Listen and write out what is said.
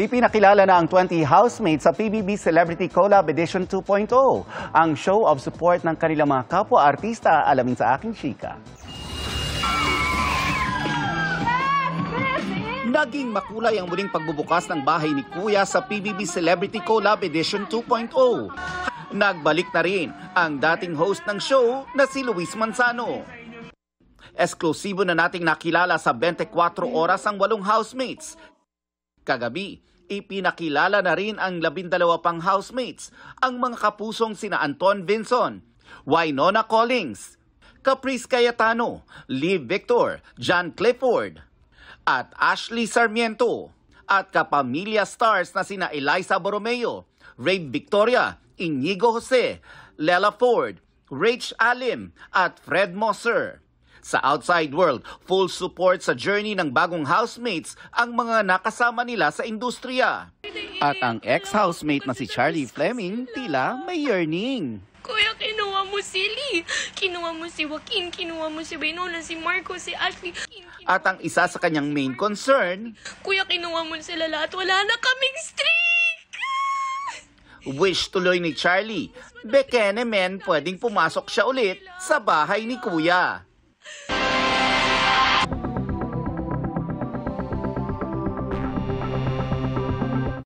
Ipinakilala na ang 20 housemates sa PBB Celebrity Collab Edition 2.0, ang show of support ng kanilang mga kapwa-artista. Alamin sa aking chika. Naging makulay ang muling pagbubukas ng bahay ni Kuya sa PBB Celebrity Collab Edition 2.0. Nagbalik na rin ang dating host ng show na si Luis Manzano. Eksklusibo na nating nakilala sa 24 oras ang 8 housemates. Kagabi, ipinakilala na rin ang 12 pang housemates, ang mga kapusong sina Anton Vinson, Wynonna Collins, Caprice Cayetano, Liv Victor, John Clifford, at Ashley Sarmiento, at kapamilya stars na sina Eliza Borromeo, Ray Victoria, Inigo Jose, Lela Ford, Rach Alim, at Fred Mosser. Sa outside world, full support sa journey ng bagong housemates ang mga nakasama nila sa industriya. At ang ex-housemate na si Charlie Fleming, tila may yearning. Kuya, kinuha mo si Lee, kinuha mo si Joaquin, kinuha mo si Wynonna, si Marco, si Ashley. At ang isa sa kanyang main concern, Kuya, kinuha mo sila lahat, wala na kaming streak! wish tuloy ni Charlie, bekene men pwedeng pumasok siya ulit sa bahay ni Kuya.